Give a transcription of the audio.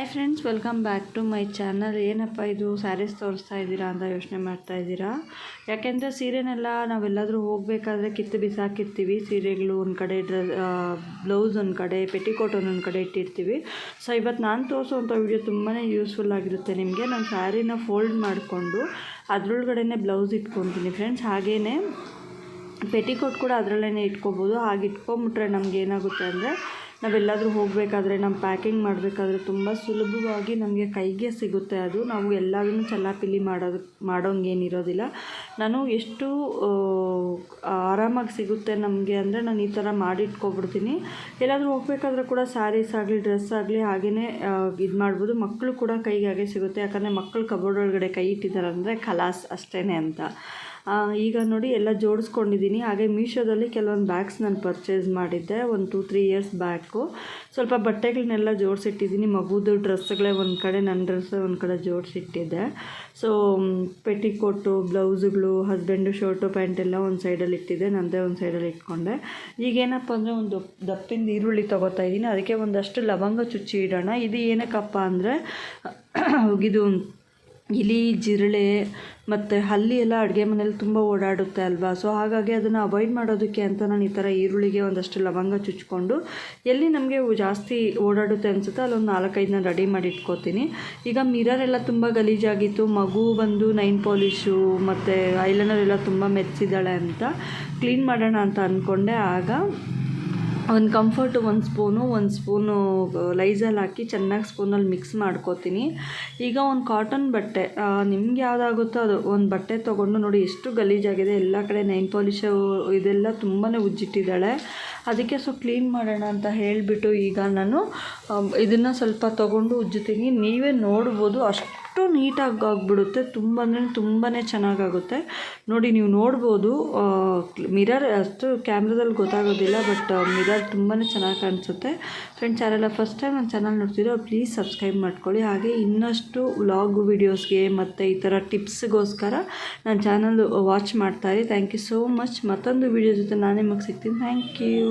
Hi friends, welcome back to my channel. ಏನಪ್ಪ ಇದು ಸ್ಯಾರೀಸ್ ತೋರಿಸ್ತಾ ಇದ್ದೀರಾ ಅಂತ ಯೋಚನೆ ಮಾಡ್ತಾ ಇದ್ದೀರಾ. ಯಾಕೆಂದರೆ ಸೀರೆನೆಲ್ಲ ನಾವೆಲ್ಲಾದರೂ ಹೋಗಬೇಕಾದ್ರೆ ಕಿತ್ತು ಬಿಸಾಕಿರ್ತೀವಿ. ಸೀರೆಗಳು ಒಂದು ಕಡೆ, ಬ್ಲೌಸ್ ಒಂದು ಕಡೆ, ಪೆಟಿಕೋಟ್ ಒಂದೊಂದು ಕಡೆ ಇಟ್ಟಿರ್ತೀವಿ. ಸೊ ಇವತ್ತು ನಾನು ತೋರಿಸುವಂಥ ವಿಡಿಯೋ ತುಂಬಾ ಯೂಸ್ಫುಲ್ ಆಗಿರುತ್ತೆ ನಿಮಗೆ. ನಾನು ಸ್ಯಾರಿನ ಫೋಲ್ಡ್ ಮಾಡಿಕೊಂಡು ಅದರೊಳಗಡೆ ಬ್ಲೌಸ್ ಇಟ್ಕೊತೀನಿ ಫ್ರೆಂಡ್ಸ್. ಹಾಗೆಯೇ ಪೆಟಿಕೋಟ್ ಕೂಡ ಅದರಲ್ಲೇ ಇಟ್ಕೋಬೋದು. ಹಾಗೆ ಇಟ್ಕೊಂಬಿಟ್ರೆ ನಮ್ಗೆ ಏನಾಗುತ್ತೆ ಅಂದರೆ, ನಾವೆಲ್ಲಾದರೂ ಹೋಗಬೇಕಾದ್ರೆ, ನಮ್ಮ ಪ್ಯಾಕಿಂಗ್ ಮಾಡಬೇಕಾದ್ರೆ ತುಂಬ ಸುಲಭವಾಗಿ ನಮಗೆ ಕೈಗೆ ಸಿಗುತ್ತೆ. ಅದು ನಾವು ಎಲ್ಲದನ್ನು ಚಲ್ಲಾಪಿಲ್ಲಿ ಮಾಡೋಂಗೇನಿರೋದಿಲ್ಲ. ನಾನು ಎಷ್ಟು ಆರಾಮಾಗಿ ಸಿಗುತ್ತೆ ನಮಗೆ ಅಂದರೆ, ನಾನು ಈ ಥರ ಮಾಡಿಟ್ಕೊಬಿಡ್ತೀನಿ. ಎಲ್ಲಾದರೂ ಹೋಗಬೇಕಾದ್ರೆ ಕೂಡ ಸ್ಯಾರೀಸ್ ಆಗಲಿ, ಡ್ರೆಸ್ ಆಗಲಿ ಹಾಗೆಯೇ ಇದು ಮಾಡ್ಬೋದು. ಮಕ್ಕಳು ಕೂಡ ಕೈಗೆ ಹಾಗೆ ಸಿಗುತ್ತೆ. ಯಾಕಂದರೆ ಮಕ್ಕಳು ಕಬೋರ್ಡ್ ಒಳಗಡೆ ಕೈ ಇಟ್ಟಿದ್ದಾರೆ ಅಂದರೆ ಖಲಾಸ್ ಅಷ್ಟೇ ಅಂತ. ಈಗ ನೋಡಿ ಎಲ್ಲ ಜೋಡಿಸ್ಕೊಂಡಿದ್ದೀನಿ. ಹಾಗೆ ಮೀಶೋದಲ್ಲಿ ಕೆಲವೊಂದು ಬ್ಯಾಗ್ಸ್ ನಾನು ಪರ್ಚೇಸ್ ಮಾಡಿದ್ದೆ ಒಂದು 2-3 ಇಯರ್ಸ್ ಬ್ಯಾಕು. ಸ್ವಲ್ಪ ಬಟ್ಟೆಗಳನ್ನೆಲ್ಲ ಜೋಡಿಸಿಟ್ಟಿದ್ದೀನಿ. ಮಗುದು ಡ್ರೆಸ್ಗಳೇ ಒಂದು ಕಡೆ, ನನ್ನ ಡ್ರೆಸ್ ಒಂದು ಕಡೆ ಜೋಡಿಸಿಟ್ಟಿದ್ದೆ. ಸೊ ಪೆಟಿಕೋಟು, ಬ್ಲೌಸುಗಳು, ಹಸ್ಬೆಂಡು ಶರ್ಟು, ಪ್ಯಾಂಟೆಲ್ಲ ಒಂದು ಸೈಡಲ್ಲಿ ಇಟ್ಟಿದ್ದೆ, ನನ್ನದೇ ಒಂದು ಸೈಡಲ್ಲಿ ಇಟ್ಕೊಂಡೆ. ಈಗೇನಪ್ಪ ಅಂದರೆ, ಒಂದು ದಪ್ಪಿಂದ ಈರುಳ್ಳಿ ತೊಗೋತಾ ಇದ್ದೀನಿ. ಅದಕ್ಕೆ ಒಂದಷ್ಟು ಲವಂಗ ಚುಚ್ಚಿ ಇಡೋಣ. ಇದು ಏನಕ್ಕಪ್ಪ ಅಂದರೆ, ಇದು ಇಲಿ, ಜಿರಳೆ ಮತ್ತು ಹಲ್ಲಿ ಎಲ್ಲ ಅಡುಗೆ ಮನೇಲಿ ತುಂಬ ಓಡಾಡುತ್ತೆ ಅಲ್ವಾ. ಸೊ ಹಾಗಾಗಿ ಅದನ್ನು ಅವಾಯ್ಡ್ ಮಾಡೋದಕ್ಕೆ ಅಂತ ನಾನು ಈ ಥರ ಈರುಳ್ಳಿಗೆ ಒಂದಷ್ಟು ಲವಂಗ ಚುಚ್ಕೊಂಡು, ಎಲ್ಲಿ ನಮಗೆ ಜಾಸ್ತಿ ಓಡಾಡುತ್ತೆ ಅನಿಸುತ್ತೆ ಅಲ್ಲೊಂದು 4-5 ರೆಡಿ ಮಾಡಿ ಇಟ್ಕೋತೀನಿ. ಈಗ ಮಿರರ್ ಎಲ್ಲ ತುಂಬ ಗಲೀಜಾಗಿತ್ತು. ಮಗು ಬಂದು ನೈನ್ ಪಾಲಿಶು ಮತ್ತು ಐಲೈನರ್ ಎಲ್ಲ ತುಂಬ ಮೆತ್ತಿದ್ದಾಳೆ ಅಂತ ಕ್ಲೀನ್ ಮಾಡೋಣ ಅಂತ ಅಂದ್ಕೊಂಡೆ. ಆಗ ಒಂದು ಕಂಫರ್ಟು ಒಂದು ಸ್ಪೂನು ಲೈಝಾಲ್ ಹಾಕಿ ಚೆನ್ನಾಗಿ ಸ್ಪೂನಲ್ಲಿ ಮಿಕ್ಸ್ ಮಾಡ್ಕೋತೀನಿ. ಈಗ ಒಂದು ಕಾಟನ್ ಬಟ್ಟೆ, ನಿಮ್ಗೆ ಯಾವುದಾಗುತ್ತೋ ಅದು ಒಂದು ಬಟ್ಟೆ ತೊಗೊಂಡು ನೋಡಿ ಎಷ್ಟು ಗಲೀಜಾಗಿದೆ. ಎಲ್ಲ ಕಡೆ ನೈನ್ ಪಾಲಿಶು ಇದೆಲ್ಲ ತುಂಬಾ ಉಜ್ಜಿಟ್ಟಿದ್ದಾಳೆ. ಅದಕ್ಕೆ ಕ್ಲೀನ್ ಮಾಡೋಣ ಅಂತ ಹೇಳಿಬಿಟ್ಟು ಈಗ ನಾನು ಇದನ್ನು ಸ್ವಲ್ಪ ತೊಗೊಂಡು ಉಜ್ಜುತ್ತೀನಿ. ನೀವೇ ನೋಡ್ಬೋದು, ಅಷ್ಟು ನೀಟಾಗಿ ಆಗಿಬಿಡುತ್ತೆ. ತುಂಬಾ ಚೆನ್ನಾಗಾಗುತ್ತೆ ನೋಡಿ. ನೀವು ನೋಡ್ಬೋದು, ಮಿರರ್ ಅಷ್ಟು ಕ್ಯಾಮ್ರಾದಲ್ಲಿ ಗೊತ್ತಾಗೋದಿಲ್ಲ, ಬಟ್ ಮಿರರ್ ತುಂಬಾ ಚೆನ್ನಾಗಿ ಕಾಣಿಸುತ್ತೆ. ಫ್ರೆಂಡ್ಸ್, ಯಾರೆಲ್ಲ ಫಸ್ಟ್ ಟೈಮ್ ನನ್ನ ಚಾನಲ್ ನೋಡ್ತಿರೋ ಪ್ಲೀಸ್ ಸಬ್ಸ್ಕ್ರೈಬ್ ಮಾಡ್ಕೊಳ್ಳಿ. ಹಾಗೆ ಇನ್ನಷ್ಟು ವ್ಲಾಗ್ ವೀಡಿಯೋಸ್ಗೆ ಮತ್ತು ಈ ಥರ ಟಿಪ್ಸ್ಗೋಸ್ಕರ ನನ್ನ ಚಾನಲ್ ವಾಚ್ ಮಾಡ್ತಾಯಿರಿ. Thank you so much. ಮತ್ತೊಂದು ವೀಡಿಯೋ ಜೊತೆ ನಾನು ನಿಮಗೆ ಸಿಗ್ತೀನಿ. Thank you.